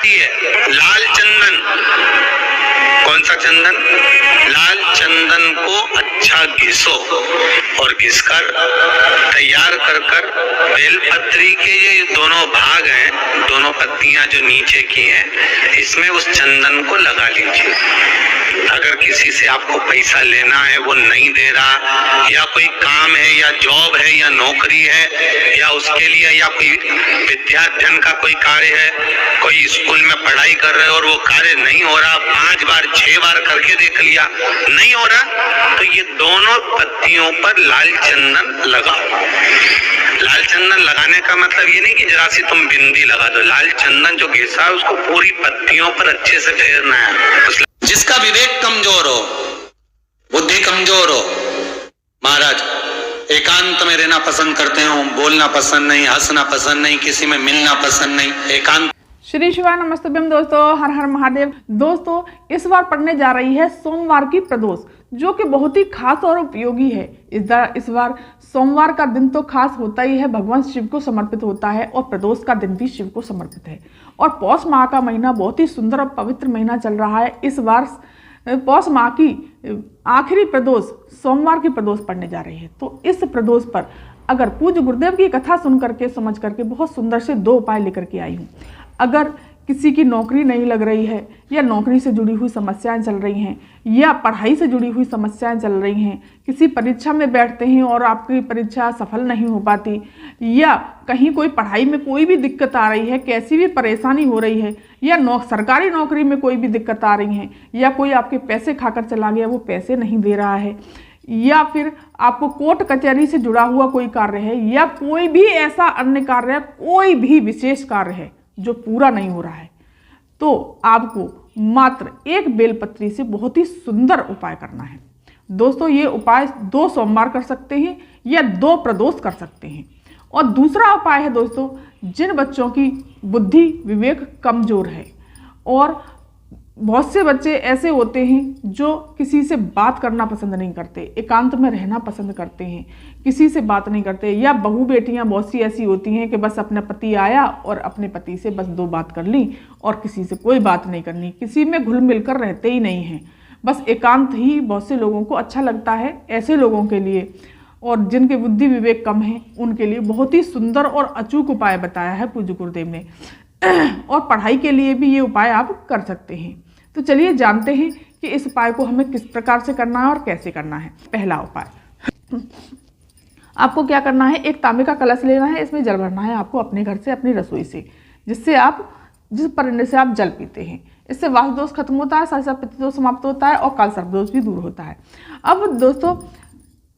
आती है लाल चंदन। कौन सा चंदन? लाल चंदन को अच्छा घिसो और घिसकर तैयार कर बेलपत्री के ये दोनों भाग हैं, दोनों पत्तियां जो नीचे की हैं, इसमें उस चंदन को लगा लीजिए। अगर किसी से आपको पैसा लेना है, वो नहीं दे रहा, या कोई काम है या जॉब है या नौकरी है या उसके लिए, या कोई विद्यार्थन का कोई कार्य है, कोई स्कूल में पढ़ाई कर रहे हो और वो कार्य नहीं हो रहा, 5 बार 6 बार करके देख लिया नहीं हो रहा, तो ये दोनों पत्तियों पर लाल चंदन लगाओ। लाल चंदन लगाने का मतलब ये नहीं कि जरा सी तुम बिंदी लगा दो। लाल चंदन जो घिसा है उसको पूरी पत्तियों पर अच्छे से फेरना है। जिसका विवेक कमजोर हो, बुद्धि कमजोर हो, महाराज एकांत में रहना पसंद करते हो, बोलना पसंद नहीं, हंसना पसंद नहीं, किसी में मिलना पसंद नहीं, एकांत। श्री शिवाय नमस्तुभ्यम दोस्तों, हर हर महादेव। दोस्तों इस बार पढ़ने जा रही है सोमवार की प्रदोष, जो कि बहुत ही खास और उपयोगी है। इस बार सोमवार का दिन तो खास होता ही है, भगवान शिव को समर्पित होता है, और प्रदोष का दिन भी शिव को समर्पित है। और पौष माह का महीना बहुत ही सुंदर और पवित्र महीना चल रहा है। इस बार पौष माह की आखिरी प्रदोष सोमवार की प्रदोष पढ़ने जा रही है। तो इस प्रदोष पर अगर पूज्य गुरुदेव की कथा सुन करके समझ करके बहुत सुंदर से 2 उपाय लेकर के आई हूँ। अगर किसी की नौकरी नहीं लग रही है, या नौकरी से जुड़ी हुई समस्याएं चल रही हैं, या पढ़ाई से जुड़ी हुई समस्याएं चल रही हैं, किसी परीक्षा में बैठते हैं और आपकी परीक्षा सफल नहीं हो पाती, या कहीं कोई पढ़ाई में कोई भी दिक्कत आ रही है, कैसी भी परेशानी हो रही है, या सरकारी नौकरी में कोई भी दिक्कत आ रही है, या कोई आपके पैसे खाकर चला गया, वो पैसे नहीं दे रहा है, या फिर आपको कोर्ट कचहरी से जुड़ा हुआ कोई कार्य है, या कोई भी ऐसा अन्य कार्य है, कोई भी विशेष कार्य है जो पूरा नहीं हो रहा है, तो आपको मात्र 1 बेलपत्री से बहुत ही सुंदर उपाय करना है। दोस्तों ये उपाय 2 सोमवार कर सकते हैं या 2 प्रदोष कर सकते हैं। और दूसरा उपाय है दोस्तों, जिन बच्चों की बुद्धि विवेक कमजोर है, और बहुत से बच्चे ऐसे होते हैं जो किसी से बात करना पसंद नहीं करते, एकांत में रहना पसंद करते हैं, किसी से बात नहीं करते, या बहू बेटियां बहुत सी ऐसी होती हैं कि बस अपना पति आया और अपने पति से बस 2 बात कर ली और किसी से कोई बात नहीं करनी, किसी में घुल मिल कर रहते ही नहीं हैं, बस एकांत ही बहुत से लोगों को अच्छा लगता है। ऐसे लोगों के लिए और जिनके बुद्धि विवेक कम है, उनके लिए बहुत ही सुंदर और अचूक उपाय बताया है पूज्य गुरुदेव ने। और पढ़ाई के लिए भी ये उपाय आप कर सकते हैं। तो चलिए जानते हैं कि इस उपाय को हमें किस प्रकार से करना है और कैसे करना है। पहला उपाय, आपको क्या करना है, एक तांबे का कलश लेना है, इसमें जल भरना है आपको अपने घर से, अपनी रसोई से, जिस पन्ने से आप जल पीते हैं। इससे वास्तु दोष खत्म होता है, साथ साथ पितृ दोष समाप्त होता है, और काल सर्प दोष भी दूर होता है। अब दोस्तों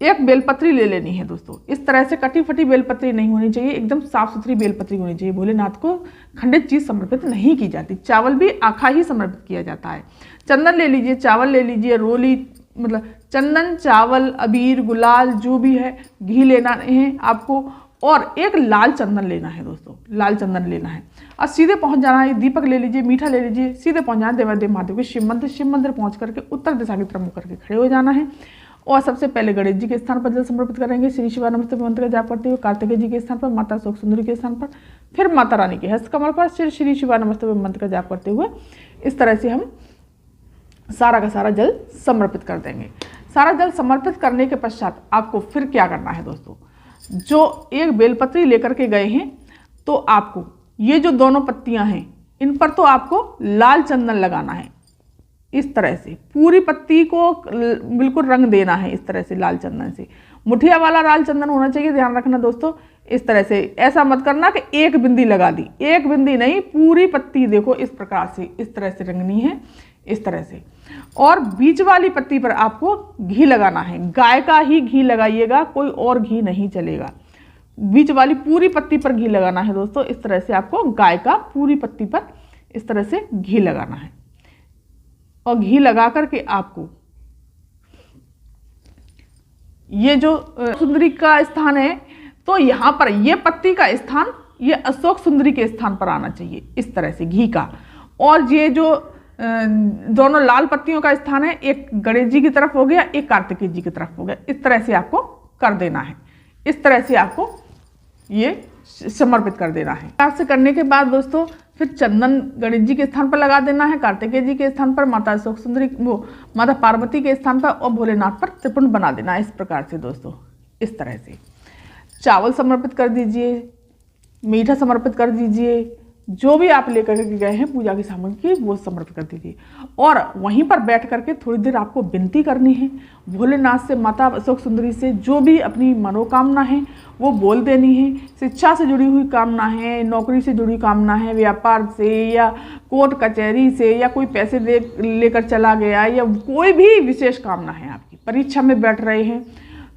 1 बेलपत्री ले लेनी है। दोस्तों इस तरह से कटी फटी बेलपत्री नहीं होनी चाहिए, एकदम साफ सुथरी बेलपत्री होनी चाहिए। भोलेनाथ को खंडित चीज समर्पित नहीं की जाती, चावल भी आखा ही समर्पित किया जाता है। चंदन ले लीजिए, चावल ले लीजिए, रोली, मतलब चंदन, चावल, अबीर, गुलाल जो भी है, घी लेना है आपको, और 1 लाल चंदन लेना है। दोस्तों लाल चंदन लेना है और सीधे पहुंच जाना है। दीपक ले लीजिए, मीठा ले लीजिए, सीधे पहुंच जाना है देवादेव महादेव के शिव मंदिर पहुंच करके उत्तर दिशा की तरफ मुँह करके खड़े हो जाना है। और सबसे पहले गणेश जी के स्थान पर जल समर्पित करेंगे, श्री शिवाय नमस्ते मंत्र का जाप करते हुए, कार्तिकेय जी के स्थान पर, माता अशोक सुंदरी के स्थान पर, फिर माता रानी के हस्त कमल पर श्री शिवाय नमस्ते मंत्र का जाप करते हुए इस तरह से हम सारा का सारा जल समर्पित कर देंगे। सारा जल समर्पित करने के पश्चात आपको फिर क्या करना है दोस्तों, जो 1 बेलपत्री लेकर के गए हैं, तो आपको ये जो दोनों पत्तियां हैं, इन पर तो आपको लाल चंदन लगाना है। इस तरह से पूरी पत्ती को बिल्कुल रंग देना है, इस तरह से लाल चंदन से। मुठिया वाला लाल चंदन होना चाहिए, ध्यान रखना दोस्तों। इस तरह से, ऐसा मत करना कि 1 बिंदी लगा दी, 1 बिंदी नहीं, पूरी पत्ती देखो इस प्रकार से, इस तरह से रंगनी है, इस तरह से। और बीच वाली पत्ती पर आपको घी लगाना है, गाय का ही घी लगाइएगा, कोई और घी नहीं चलेगा। बीच वाली पूरी पत्ती पर घी लगाना है दोस्तों। इस तरह से आपको गाय का पूरी पत्ती पर इस तरह से घी लगाना है, और घी लगा करके आपको ये जो सुंदरी का स्थान है, तो यहाँ पर ये पत्ती का स्थान ये अशोक सुंदरी के स्थान पर आना चाहिए, इस तरह से घी का। और ये जो दोनों लाल पत्तियों का स्थान है, एक गणेश जी की तरफ हो गया, एक कार्तिकेय जी की तरफ हो गया। इस तरह से आपको कर देना है, इस तरह से आपको ये समर्पित कर देना है। ऐसे करने के बाद दोस्तों फिर चंदन गणेश जी के स्थान पर लगा देना है, कार्तिकेय जी के स्थान पर, माता अशोक सुंदरी माता पार्वती के स्थान पर और भोलेनाथ पर त्रिपुंड बना देना है। इस प्रकार से दोस्तों, इस तरह से चावल समर्पित कर दीजिए, मीठा समर्पित कर दीजिए, जो भी आप लेकर के गए हैं पूजा की सामग्री वो समर्पित कर दीजिए। और वहीं पर बैठ करके थोड़ी देर आपको विनती करनी है भोलेनाथ से, माता अशोक सुंदरी से, जो भी अपनी मनोकामना है वो बोल देनी है। शिक्षा से जुड़ी हुई कामना है, नौकरी से जुड़ी कामना है, व्यापार से या कोर्ट कचहरी से, या कोई पैसे लेकर चला गया, या कोई भी विशेष कामना है आपकी, परीक्षा में बैठ रहे हैं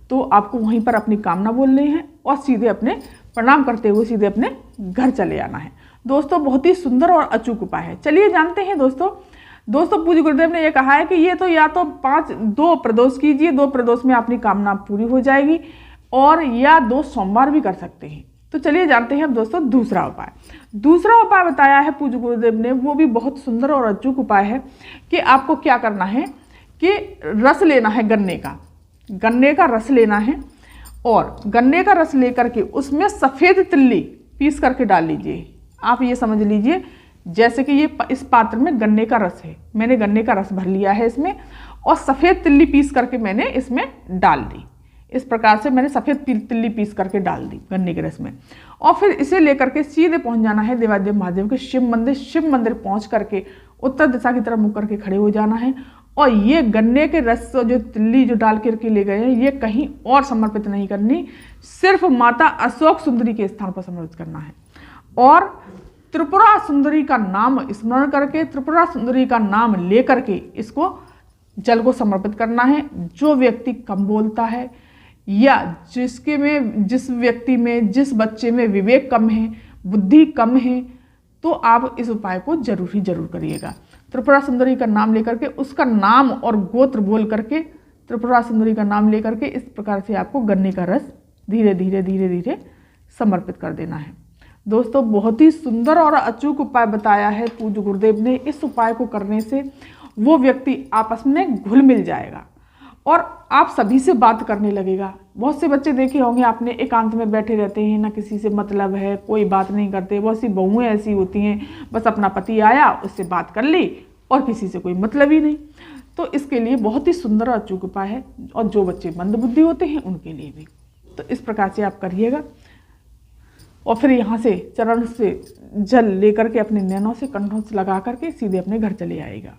तो आपको वहीं पर अपनी कामना बोलनी है और सीधे अपने प्रणाम करते हुए सीधे अपने घर चले आना है। दोस्तों बहुत ही सुंदर और अचूक उपाय है। चलिए जानते हैं दोस्तों पूज्य गुरुदेव ने ये कहा है कि ये तो या तो 2 प्रदोष कीजिए, 2 प्रदोष में अपनी कामना पूरी हो जाएगी, और या 2 सोमवार भी कर सकते हैं। तो चलिए जानते हैं अब दोस्तों दूसरा उपाय बताया है पूज्य गुरुदेव ने, वो भी बहुत सुंदर और अचूक उपाय है कि आपको क्या करना है कि रस लेना है, गन्ने का रस लेना है, और गन्ने का रस लेकर के उसमें सफ़ेद तिल्ली पीस करके डाल लीजिए। आप ये समझ लीजिए जैसे कि ये इस पात्र में गन्ने का रस है, मैंने गन्ने का रस भर लिया है इसमें, और सफ़ेद तिल्ली पीस करके मैंने इसमें डाल दी। इस प्रकार से मैंने सफ़ेद तिल्ली पीस करके डाल दी गन्ने के रस में, और फिर इसे लेकर के सीधे पहुंच जाना है देवादेव महादेव के शिव मंदिर पहुंच करके उत्तर दिशा की तरफ मुख करके खड़े हो जाना है। और ये गन्ने के रस जो तिल्ली जो डाल करके ले गए हैं, ये कहीं और समर्पित नहीं करनी, सिर्फ माता अशोक सुंदरी के स्थान पर समर्पित करना है। और त्रिपुरा सुंदरी का नाम स्मरण करके, त्रिपुरा सुंदरी का नाम लेकर के इसको जल को समर्पित करना है। जो व्यक्ति कम बोलता है, या जिस व्यक्ति में, जिस बच्चे में विवेक कम है, बुद्धि कम है, तो आप इस उपाय को जरूर करिएगा। त्रिपुरा सुंदरी का नाम लेकर के, उसका नाम और गोत्र बोल करके, त्रिपुरा सुंदरी का नाम लेकर के इस प्रकार से आपको गन्ने का रस धीरे धीरे समर्पित कर देना है। दोस्तों बहुत ही सुंदर और अचूक उपाय बताया है पूज्य गुरुदेव ने। इस उपाय को करने से वो व्यक्ति आपस में घुल मिल जाएगा और आप सभी से बात करने लगेगा। बहुत से बच्चे देखे होंगे आपने, एकांत में बैठे रहते हैं, ना किसी से मतलब है, कोई बात नहीं करते। बहुत सी बहुएं ऐसी होती हैं, बस अपना पति आया उससे बात कर ली और किसी से कोई मतलब ही नहीं। तो इसके लिए बहुत ही सुंदर और अचूक उपाय है, और जो बच्चे मंदबुद्धि होते हैं उनके लिए भी। तो इस प्रकार से आप करिएगा, और फिर यहाँ से चरण से जल लेकर के अपने नैनों से, कंठों से लगा करके सीधे अपने घर चले आएगा।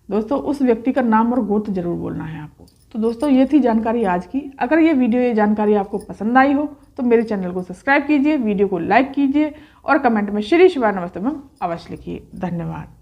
दोस्तों उस व्यक्ति का नाम और गोत्र जरूर बोलना है आपको। तो दोस्तों ये थी जानकारी आज की। अगर ये जानकारी आपको पसंद आई हो तो मेरे चैनल को सब्सक्राइब कीजिए, वीडियो को लाइक कीजिए और कमेंट में श्री शिवाय नमस्तुभ्यम अवश्य लिखिए। धन्यवाद।